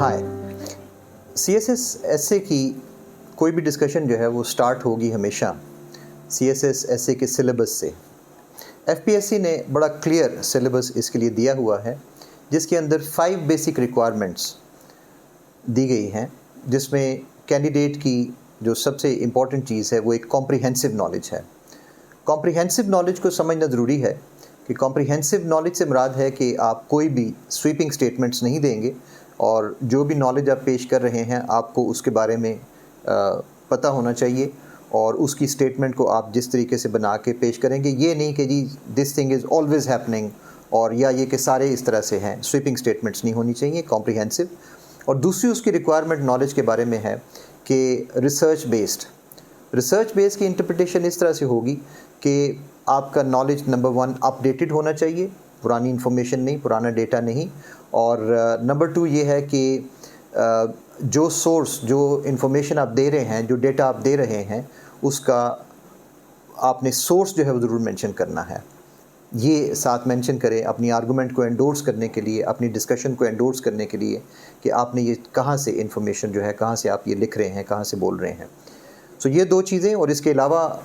हाय। CSS ऐसे की कोई भी डिस्कशन जो है वो स्टार्ट होगी हमेशा CSS ऐसे के सिलेबस से। FPSC ने बड़ा क्लियर सिलेबस इसके लिए दिया हुआ है, जिसके अंदर 5 बेसिक रिक्वायरमेंट्स दी गई हैं, जिसमें कैंडिडेट की जो सबसे इम्पॉर्टेंट चीज़ है वो एक कॉम्प्रिहेंसिव नॉलेज है। कॉम्प्रिहेंसिव नॉलेज को समझना ज़रूरी है कि कॉम्प्रिहेंसिव नॉलेज से मुराद है कि आप कोई भी स्वीपिंग स्टेटमेंट्स नहीं देंगे और जो भी नॉलेज आप पेश कर रहे हैं आपको उसके बारे में पता होना चाहिए और उसकी स्टेटमेंट को आप जिस तरीके से बना के पेश करेंगे, ये नहीं कि जी this thing is always happening और या ये कि सारे इस तरह से हैं। स्वीपिंग स्टेटमेंट्स नहीं होनी चाहिए, कॉम्प्रिहेंसिव। और दूसरी उसकी रिक्वायरमेंट नॉलेज के बारे में है कि रिसर्च बेस्ड की इंटरप्रिटेशन इस तरह से होगी कि आपका नॉलेज नंबर 1 अपडेटेड होना चाहिए, पुरानी इन्फॉर्मेशन नहीं, पुराना डेटा नहीं। और नंबर 2 ये है कि जो सोर्स, जो इन्फॉर्मेशन आप दे रहे हैं, जो डेटा आप दे रहे हैं, उसका आपने सोर्स जो है वो ज़रूर मेंशन करना है। ये साथ मेंशन करें अपनी आर्गूमेंट को एंडोर्स करने के लिए, अपनी डिस्कशन को एंडोर्स करने के लिए कि आपने ये कहाँ से इन्फॉर्मेशन जो है, कहाँ से आप ये लिख रहे हैं, कहाँ से बोल रहे हैं। सो ये 2 चीज़ें। और इसके अलावा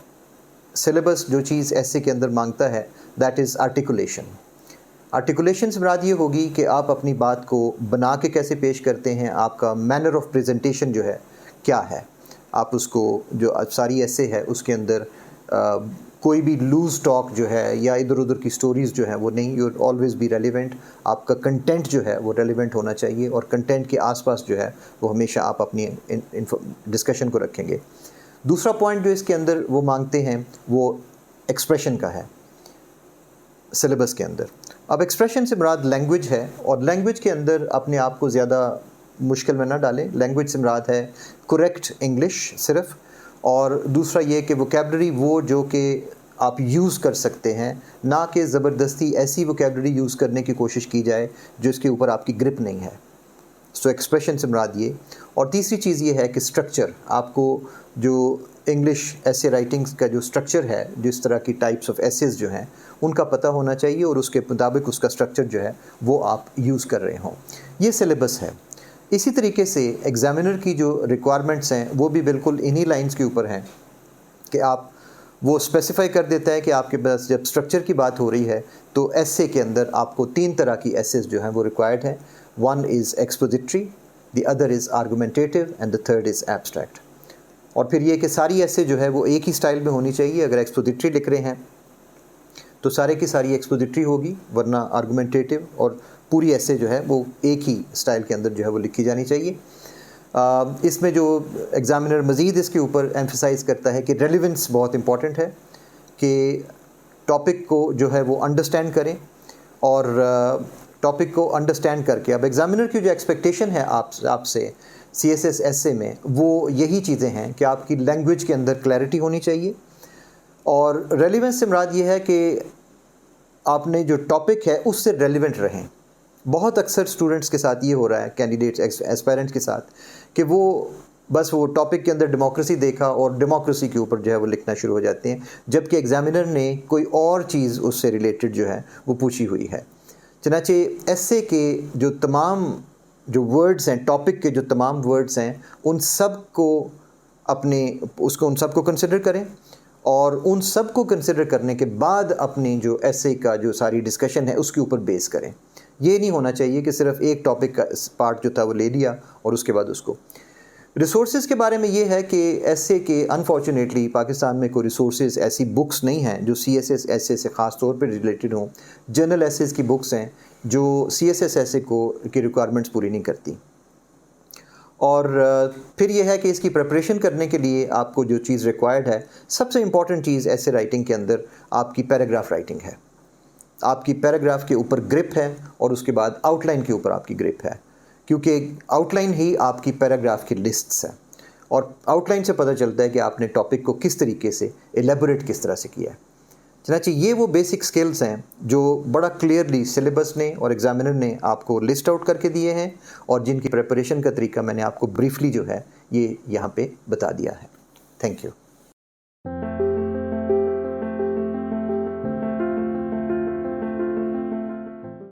सिलेबस जो चीज़ ऐसे के अंदर मांगता है दैट इज़ आर्टिकुलेशन से मुराद ये होगी कि आप अपनी बात को बना के कैसे पेश करते हैं, आपका मैनर ऑफ प्रेजेंटेशन जो है क्या है। आप उसको जो सारी ऐसे है उसके अंदर कोई भी लूज़ टॉक जो है या इधर उधर की स्टोरीज़ जो है वो नहीं, यू ऑलवेज़ बी रेलिवेंट। आपका कंटेंट जो है वो रेलिवेंट होना चाहिए और कंटेंट के आसपास जो है वो हमेशा आप अपनी डिस्कशन को रखेंगे। दूसरा पॉइंट जो इसके अंदर वो मांगते हैं वो एक्सप्रेशन का है सिलेबस के अंदर। अब एक्सप्रेशन से मुराद लैंग्वेज है और लैंग्वेज के अंदर अपने आप को ज़्यादा मुश्किल में ना डालें। लैंग्वेज से मुराद है करेक्ट इंग्लिश सिर्फ, और दूसरा ये कि वोकैबलरी वो जो कि आप यूज़ कर सकते हैं, ना कि ज़बरदस्ती ऐसी वोकैबलरी यूज़ करने की कोशिश की जाए जो इसके ऊपर आपकी ग्रिप नहीं है। सो एक्सप्रेशन से मुराद ये। और तीसरी चीज़ ये है कि स्ट्रक्चर, आपको जो इंग्लिश ऐसे राइटिंग्स का जो स्ट्रक्चर है, जिस तरह की टाइप्स ऑफ एसेस जो हैं उनका पता होना चाहिए और उसके मुताबिक उसका स्ट्रक्चर जो है वो आप यूज़ कर रहे हों। ये सिलेबस है। इसी तरीके से एग्ज़ामिनर की जो रिक्वायरमेंट्स हैं वो भी बिल्कुल इन्हीं लाइंस के ऊपर हैं कि आप वो स्पेसिफाई कर देता है कि आपके पास जब स्ट्रक्चर की बात हो रही है तो एसे के अंदर आपको 3 तरह की एसेस जो हैं वो रिक्वायर्ड हैं। 1 is expository, the other is argumentative and the third is abstract. और फिर ये कि सारी ऐसे जो है वो एक ही स्टाइल में होनी चाहिए। अगर एक्सपोजिटरी लिख रहे हैं तो सारे की सारी एक्सपोजिटरी होगी, वरना आर्गूमेंटेटिव और पूरी ऐसे जो है वो एक ही स्टाइल के अंदर जो है वो लिखी जानी चाहिए। इसमें जो एग्ज़ामिनर मज़ीद इसके ऊपर एम्फसाइज़ करता है कि रेलिवेंस बहुत इंपॉर्टेंट है, कि टॉपिक को जो है वो अंडरस्टैंड करें और टॉपिक को अंडरस्टैंड करके, अब एग्ज़ामिनर की जो एक्सपेक्टेशन है आपसे CSS ऐसे में, वो यही चीज़ें हैं कि आपकी लैंग्वेज के अंदर क्लैरिटी होनी चाहिए। और रेलिवेंस से मुराद ये है कि आपने जो टॉपिक है उससे रेलिवेंट रहें। बहुत अक्सर स्टूडेंट्स के साथ ये हो रहा है, कैंडिडेट्स एस्पायरेंट्स के साथ, कि वो बस वो टॉपिक के अंदर डेमोक्रेसी देखा और डेमोक्रेसी के ऊपर जो है वो लिखना शुरू हो जाते हैं, जबकि एग्ज़ामिनर ने कोई और चीज़ उससे रिलेटेड जो है वो पूछी हुई है। चनाचे ऐसे के जो तमाम जो वर्ड्स हैं, टॉपिक के जो तमाम वर्ड्स हैं, उन सब को उन सब को कंसिडर करें और उन सब को कंसिडर करने के बाद अपनी जो ऐसे का जो सारी डिस्कशन है उसके ऊपर बेस करें। ये नहीं होना चाहिए कि सिर्फ एक टॉपिक का पार्ट जो था वो ले लिया और उसके बाद उसको। रिसोर्सेज के बारे में ये है कि ऐसे के अनफॉर्चुनेटली पाकिस्तान में कोई रिसोर्सेज ऐसी बुक्स नहीं हैं जो CSS ऐसे से ख़ास तौर पे रिलेटेड हों। जनरल एसेस की बुक्स हैं जो CSS ऐसे की रिक्वायरमेंट्स पूरी नहीं करती। और फिर यह है कि इसकी प्रिपरेशन करने के लिए आपको जो चीज़ रिक्वायर्ड है, सबसे इम्पॉर्टेंट चीज़ ऐसे राइटिंग के अंदर आपकी पैराग्राफ राइटिंग है। आपकी पैराग्राफ के ऊपर ग्रिप है और उसके बाद आउटलाइन के ऊपर आपकी ग्रिप है, क्योंकि आउटलाइन ही आपकी पैराग्राफ की लिस्ट्स है और आउटलाइन से पता चलता है कि आपने टॉपिक को किस तरीके से एलेबोरेट किस तरह से किया है। चनाचे ये वो बेसिक स्किल्स हैं जो बड़ा क्लियरली सिलेबस ने और एग्ज़ामिनर ने आपको लिस्ट आउट करके दिए हैं और जिनकी प्रिपरेशन का तरीका मैंने आपको ब्रीफली जो है ये यहाँ पे बता दिया है। Thank you.